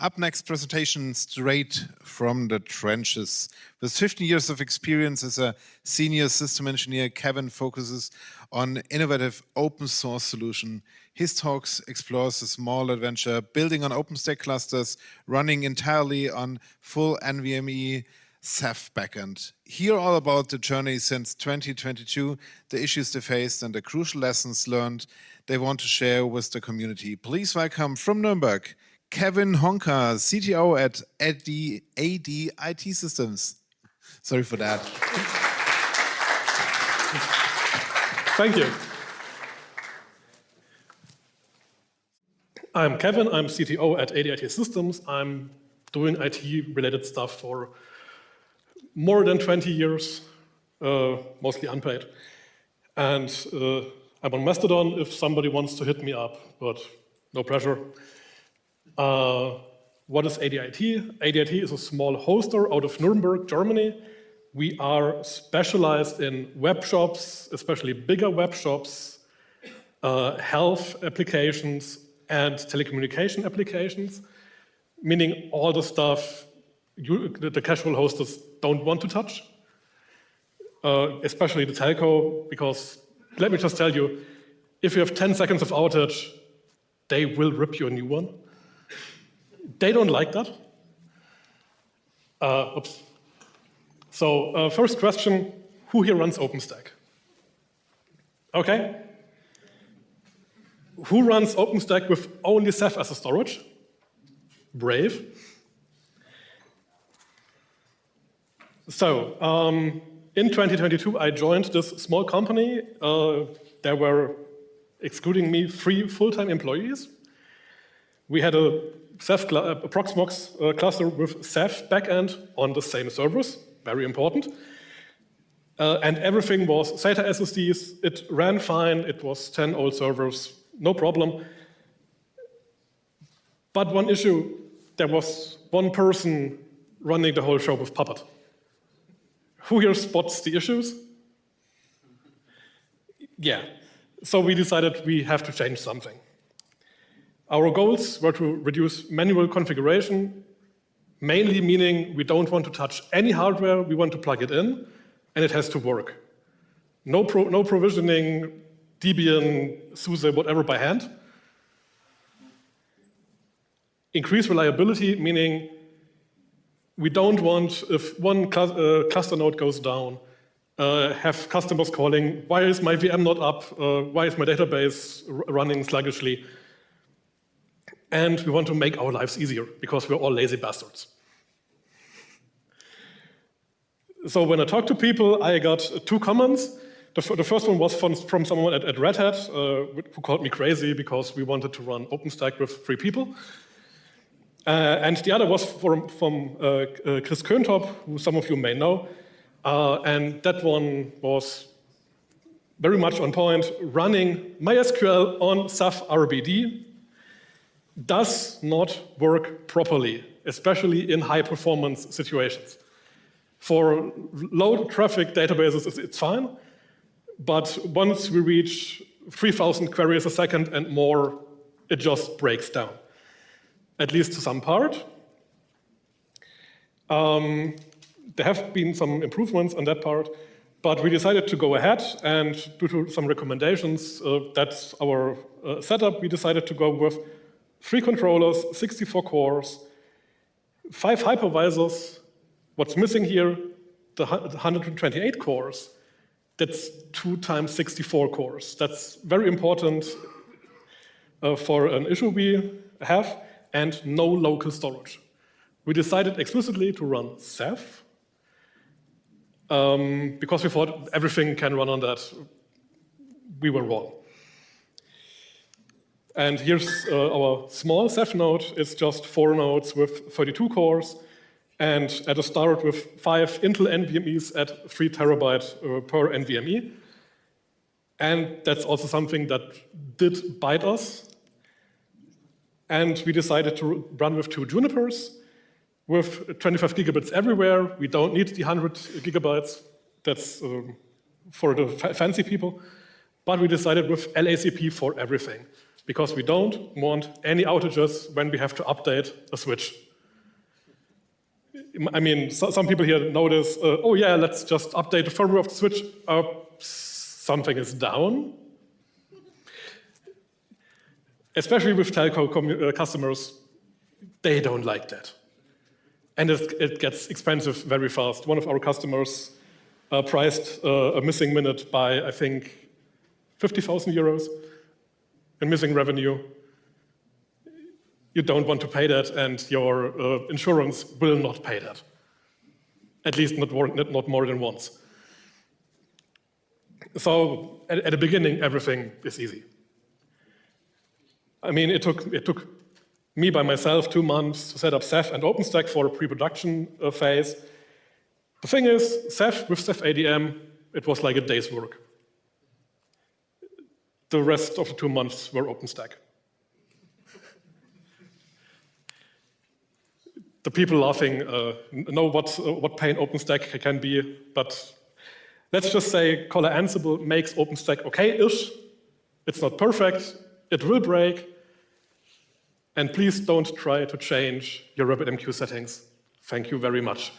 Up next, presentation straight from the trenches. With 15 years of experience as a senior system engineer, Kevin focuses on innovative open source solution. His talks explores a small adventure building on OpenStack clusters, running entirely on full NVMe Ceph backend. Hear all about the journey since 2022, the issues they faced, and the crucial lessons learned they want to share with the community. Please welcome from Nuremberg, Kevin Honka, CTO at AD IT Systems. Sorry for that. Thank you. I'm Kevin, I'm CTO at AD IT Systems. I'm doing IT-related stuff for more than 20 years, mostly unpaid. And I'm on Mastodon if somebody wants to hit me up, but no pressure. What is ADIT? ADIT is a small hoster out of Nuremberg, Germany. We are specialized in web shops, especially bigger web shops, health applications, and telecommunication applications, meaning all the stuff the casual hosters don't want to touch, especially the telco, because let me just tell you, if you have 10 seconds of outage, they will rip you a new one. They don't like that. Oops. So first question, who here runs OpenStack? Okay. Who runs OpenStack with only Ceph as a storage? Brave. So in 2022, I joined this small company. There were, excluding me, 3 full-time employees. We had a Ceph Proxmox cluster with Ceph backend on the same servers, very important. And everything was SATA SSDs. It ran fine. It was 10 old servers, no problem. But one issue, there was one person running the whole show with Puppet. Who here spots the issues? Yeah. So we decided we have to change something. Our goals were to reduce manual configuration, mainly meaning we don't want to touch any hardware, we want to plug it in, and it has to work. No provisioning, Debian, SUSE, whatever by hand. Increase reliability, meaning we don't want, if one cluster node goes down, have customers calling, why is my VM not up? Why is my database running sluggishly? And we want to make our lives easier, because we're all lazy bastards. So when I talk to people, I got 2 comments. The first one was from someone at Red Hat, who called me crazy because we wanted to run OpenStack with 3 people. And the other was from Chris Köntop, who some of you may know. And that one was very much on point. Running MySQL on Ceph RBD does not work properly, especially in high-performance situations. For low-traffic databases, it's fine. But once we reach 3,000 queries a second and more, it just breaks down, at least to some part. There have been some improvements on that part, but we decided to go ahead, and due to some recommendations, that's our setup. We decided to go with 3 controllers, 64 cores, 5 hypervisors. What's missing here? The 128 cores. That's 2 times 64 cores. That's very important for an issue we have, and no local storage. We decided explicitly to run Ceph, because we thought everything can run on that. We were wrong. And here's our small Ceph node. It's just 4 nodes with 32 cores, and at a start with 5 Intel NVMe's at 3 terabytes per NVMe. And that's also something that did bite us. And we decided to run with 2 Junipers, with 25 gigabits everywhere. We don't need the 100 gigabytes. That's for the fancy people. But we decided with LACP for everything. because we don't want any outages when we have to update a switch. I mean, some people here notice, oh yeah, let's just update the firmware of the switch. Something is down. Especially with telco customers, they don't like that. And it gets expensive very fast. One of our customers priced a missing minute by, I think, 50,000 euros in missing revenue. You don't want to pay that, and your insurance will not pay that. At least not more than once. So at the beginning, everything is easy. I mean, it took me by myself 2 months to set up Ceph and OpenStack for the pre-production phase. The thing is, Ceph with Ceph ADM, it was like a day's work. The rest of the 2 months were OpenStack. The people laughing know what pain OpenStack can be, but let's just say Collar Ansible makes OpenStack okay-ish. It's not perfect. It will break. And please don't try to change your RabbitMQ settings. Thank you very much.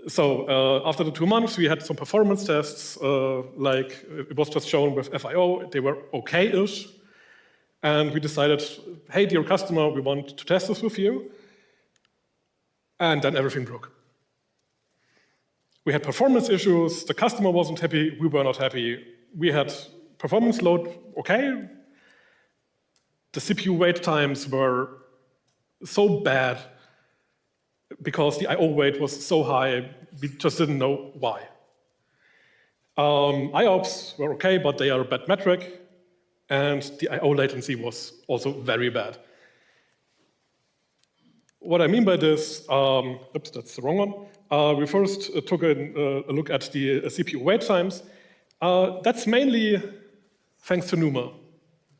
So after the 2 months, we had some performance tests, like it was just shown with FIO. They were okay-ish. And we decided, hey, dear customer, we want to test this with you. And then everything broke. We had performance issues. The customer wasn't happy. We were not happy. We had performance load okay. The CPU wait times were so bad because the I/O wait was so high, we just didn't know why. IOPS were okay, but they are a bad metric, and the I/O latency was also very bad. What I mean by this, oops, that's the wrong one. We first took a look at the CPU wait times. That's mainly thanks to NUMA.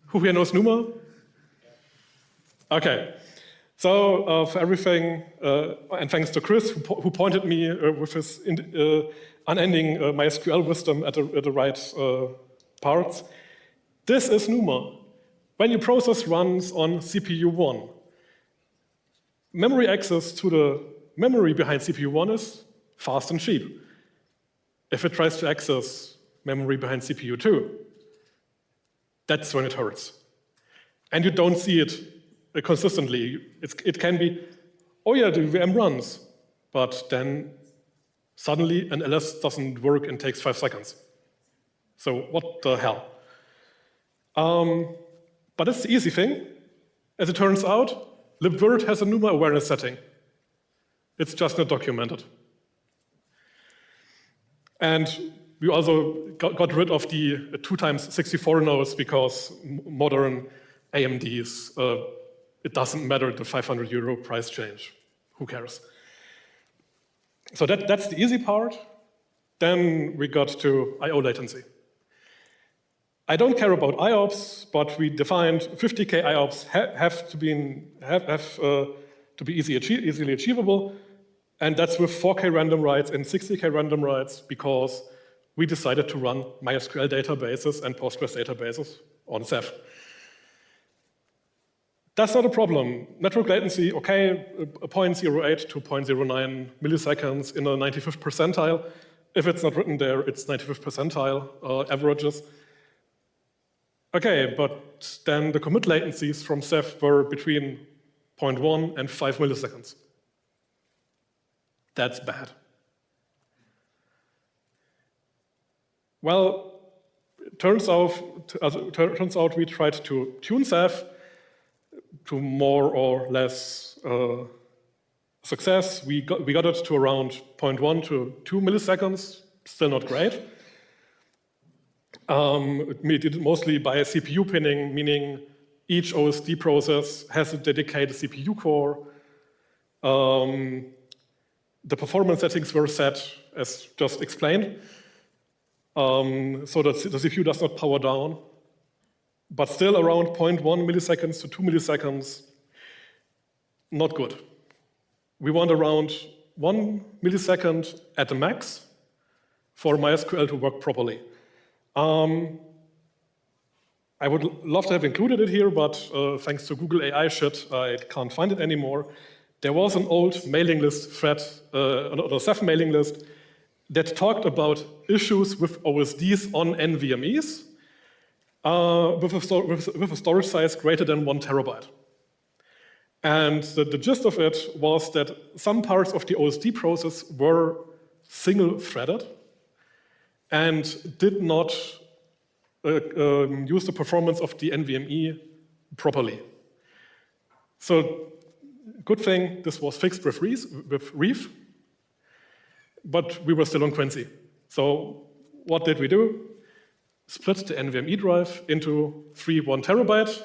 Who here knows NUMA? Okay, so for everything, and thanks to Chris, who pointed me with his unending MySQL wisdom at the right parts. This is NUMA. When your process runs on CPU 1, memory access to the memory behind CPU 1 is fast and cheap. If it tries to access memory behind CPU 2, that's when it hurts. And you don't see it consistently. It can be, oh yeah, the VM runs, but then suddenly an ls doesn't work and takes 5 seconds. So what the hell? But it's the easy thing. As it turns out, libvirt has a NUMA awareness setting. It's just not documented. And we also got rid of the 2x64 nodes because modern AMDs, it doesn't matter the 500 euro price change. Who cares? So that's the easy part. Then we got to I/O latency. I don't care about IOPS, but we defined 50K IOPS have to be easily achievable, and that's with 4K random writes and 60K random writes because we decided to run MySQL databases and Postgres databases on Ceph. That's not a problem. Network latency, okay, 0.08 to 0.09 milliseconds in a 95th percentile. If it's not written there, it's 95th percentile averages. Okay, but then the commit latencies from Ceph were between 0.1 and 5 milliseconds. That's bad. Well, it turns out we tried to tune Ceph to more or less success. We got it to around 0.1 to 2 milliseconds, still not great. We did it mostly by CPU pinning, meaning each OSD process has a dedicated CPU core. The performance settings were set as just explained, so that the CPU does not power down, but still around 0.1 milliseconds to 2 milliseconds, not good. We want around 1 millisecond at the max for MySQL to work properly. I would love to have included it here, but thanks to Google AI shit, I can't find it anymore. There was an old mailing list thread, a Ceph mailing list, that talked about issues with OSDs on NVMEs with a storage size greater than 1 terabyte. And the gist of it was that some parts of the OSD process were single-threaded and did not use the performance of the NVMe properly. So, good thing this was fixed with Reef, but we were still on Quincy. So, what did we do? Split the NVMe drive into 3 1 terabyte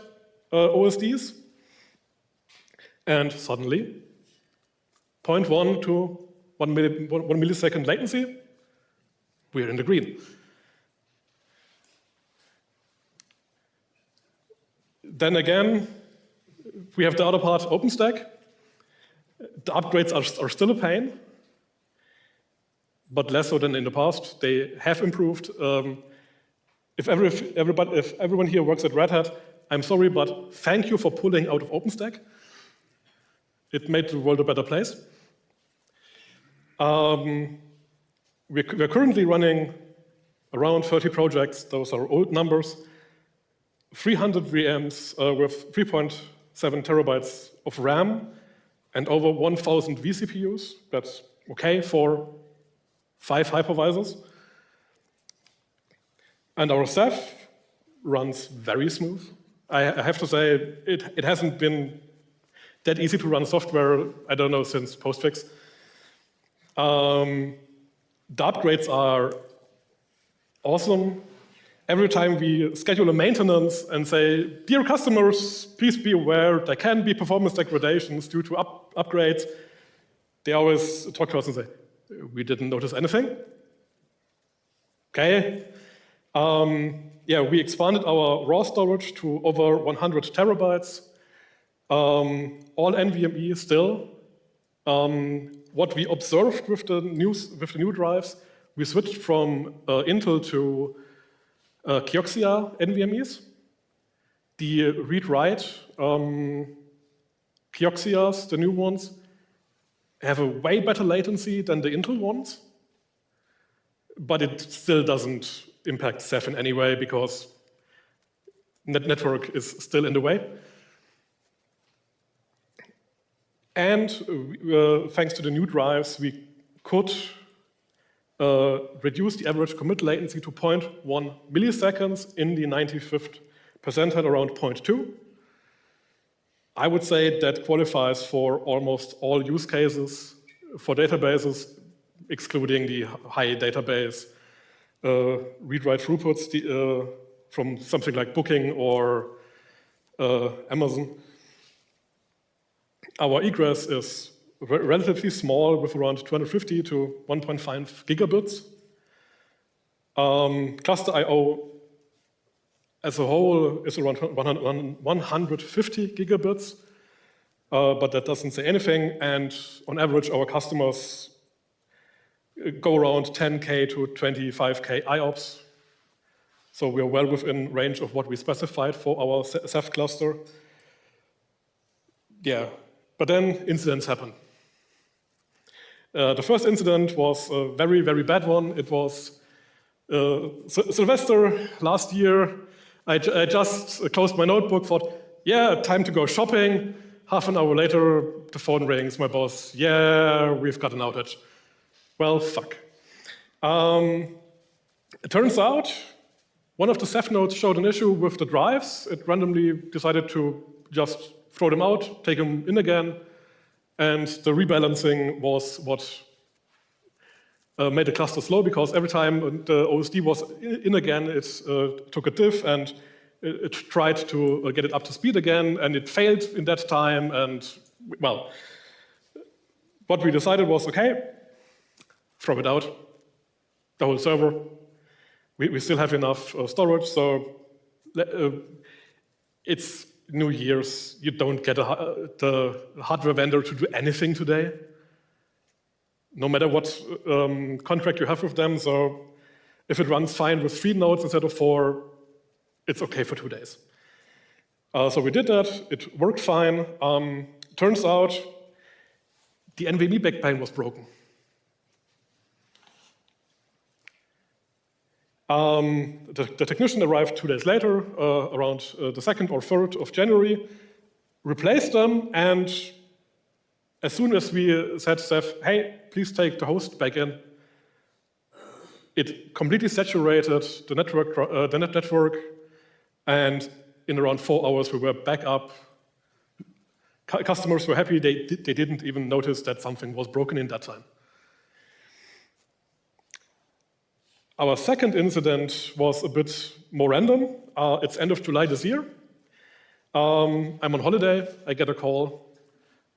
OSDs, and suddenly, 0.1 to 1 millisecond latency, we're in the green. Then again, we have the other part, OpenStack. The upgrades are still a pain, but less so than in the past. They have improved. If everyone here works at Red Hat, I'm sorry, but thank you for pulling out of OpenStack. It made the world a better place. We're currently running around 30 projects. Those are old numbers. 300 VMs with 3.7 terabytes of RAM and over 1,000 vCPUs. That's okay for 5 hypervisors. And our Ceph runs very smooth. I have to say, it hasn't been that easy to run software, I don't know, since postfix. The upgrades are awesome. Every time we schedule a maintenance and say, dear customers, please be aware there can be performance degradations due to upgrades, they always talk to us and say, we didn't notice anything. Okay. Yeah, we expanded our raw storage to over 100 terabytes. All NVMe still. What we observed with the new drives, we switched from Intel to Kioxia NVMEs. The read-write Kioxias, the new ones, have a way better latency than the Intel ones, but it still doesn't impact Ceph in any way because network is still in the way. And thanks to the new drives, we could reduce the average commit latency to 0.1 milliseconds in the 95th percentile, around 0.2. I would say that qualifies for almost all use cases for databases, excluding the high database read-write throughputs from something like Booking or Amazon. Our egress is relatively small with around 250 to 1.5 gigabits. Cluster I/O as a whole is around 150 gigabits, but that doesn't say anything. And on average, our customers go around 10K to 25K IOPS. So we're well within range of what we specified for our Ceph cluster. Yeah, but then incidents happen. The first incident was a very, very bad one. It was Sylvester last year. I just closed my notebook, thought, yeah, time to go shopping. Half an hour later, the phone rings, my boss, yeah, we've got an outage. Well, fuck. It turns out one of the Ceph nodes showed an issue with the drives. It randomly decided to just throw them out, take them in again, and the rebalancing was what made the cluster slow, because every time the OSD was in again, it took a diff and it tried to get it up to speed again, and it failed in that time. And well, what we decided was, okay, throw it out, the whole server. We still have enough storage, so it's New Year's. You don't get the hardware vendor to do anything today, no matter what contract you have with them. So if it runs fine with 3 nodes instead of 4, it's okay for 2 days. So we did that, it worked fine. Turns out the NVMe backplane was broken. The technician arrived 2 days later, around the 2nd or 3rd of January, replaced them, and as soon as we said, Ceph, hey, please take the host back in, it completely saturated the network, and in around 4 hours we were back up. Customers were happy, they didn't even notice that something was broken in that time. Our second incident was a bit more random. It's end of July this year. I'm on holiday, I get a call.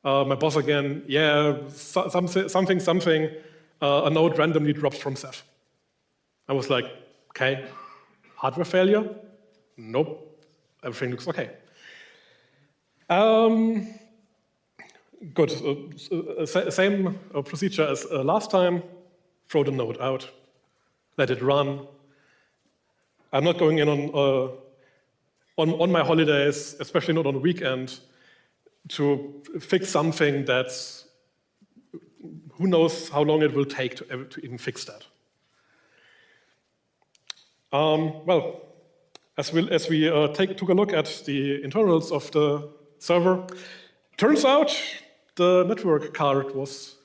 My boss again, yeah, something, a node randomly drops from Ceph. I was like, okay, hardware failure? Nope, everything looks okay. Good, same procedure as last time, throw the node out, let it run. I'm not going in on my holidays, especially not on the weekend, to fix something that's, who knows how long it will take to even fix that. Well, as we took a look at the internals of the server, turns out the network card was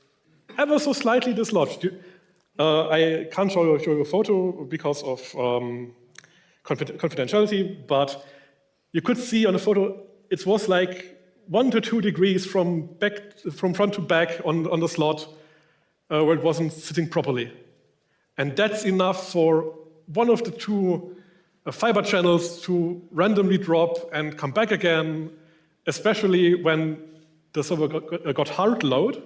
ever so slightly dislodged. I can't show you a photo because of confidentiality, but you could see on the photo it was like 1 to 2 degrees from front to back on the slot where it wasn't sitting properly. And that's enough for one of the 2 fiber channels to randomly drop and come back again, especially when the server got hard load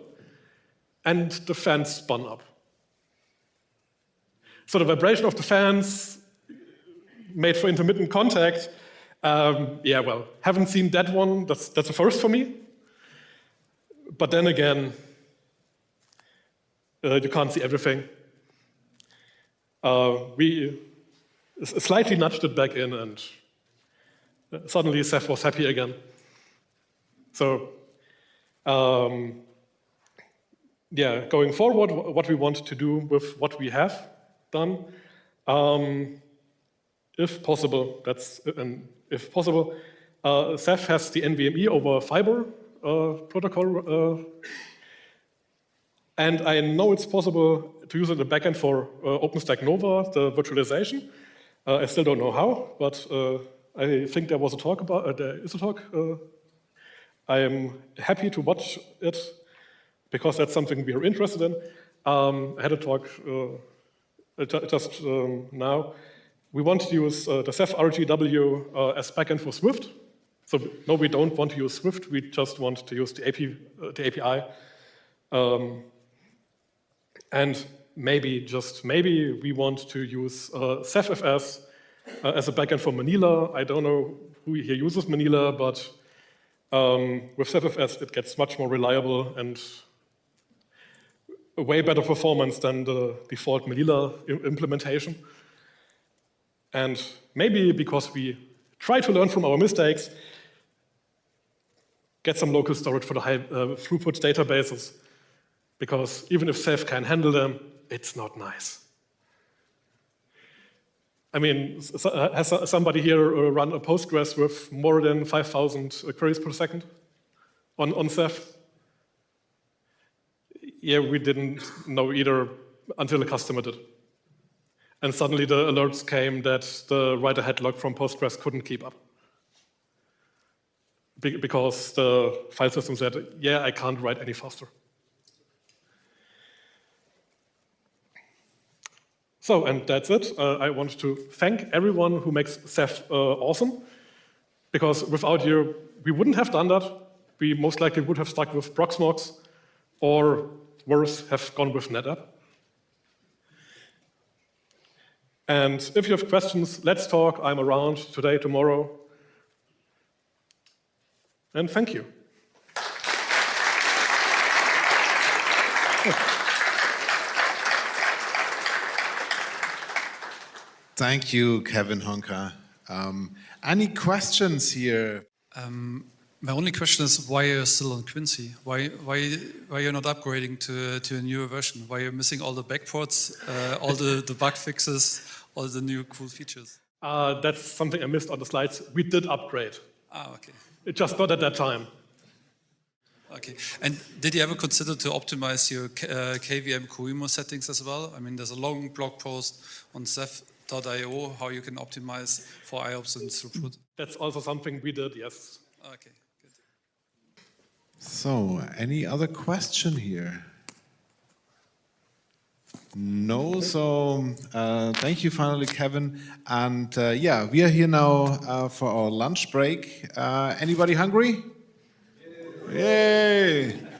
and the fans spun up. So the vibration of the fans made for intermittent contact. Yeah, well, haven't seen that one. That's a first for me. But then again, you can't see everything. We slightly nudged it back in, and suddenly Ceph was happy again. So, yeah, going forward, what we want to do with what we have done, if possible, Ceph has the NVMe over fiber protocol, and I know it's possible to use it in the backend for OpenStack Nova, the virtualization. I still don't know how, but I think there was a talk about. There is a talk. I am happy to watch it because that's something we are interested in. I had a talk just now. We want to use the Ceph RGW as backend for Swift. So no, we don't want to use Swift. We just want to use the API. And maybe, just maybe, we want to use CephFS as a backend for Manila. I don't know who here uses Manila, but with CephFS it gets much more reliable and a way better performance than the default Manila implementation. And maybe because we try to learn from our mistakes, get some local storage for the high throughput databases, because even if Ceph can handle them, it's not nice. I mean, has somebody here run a Postgres with more than 5,000 queries per second on Ceph? Yeah, we didn't know either until the customer did. And suddenly the alerts came that the write-ahead log from Postgres couldn't keep up. Because the file system said, yeah, I can't write any faster. So, and that's it. I want to thank everyone who makes Ceph awesome, because without you, we wouldn't have done that. We most likely would have stuck with Proxmox, or worse, have gone with NetApp. And if you have questions, let's talk. I'm around today, tomorrow. And thank you. Thank you, Kevin Honka. Any questions here? My only question is why you're still on Quincy? Why you're not upgrading to a newer version? Why you're missing all the backports, all the bug fixes, all the new cool features? That's something I missed on the slides. We did upgrade. Okay. It just not at that time. Okay. And did you ever consider to optimize your KVM Kuimo settings as well? I mean, there's a long blog post on Ceph.io how you can optimize for IOPS and throughput. That's also something we did, yes. Okay. Good. So, any other question here? No, so thank you finally, Kevin. And yeah, we are here now for our lunch break. Anybody hungry? Yay!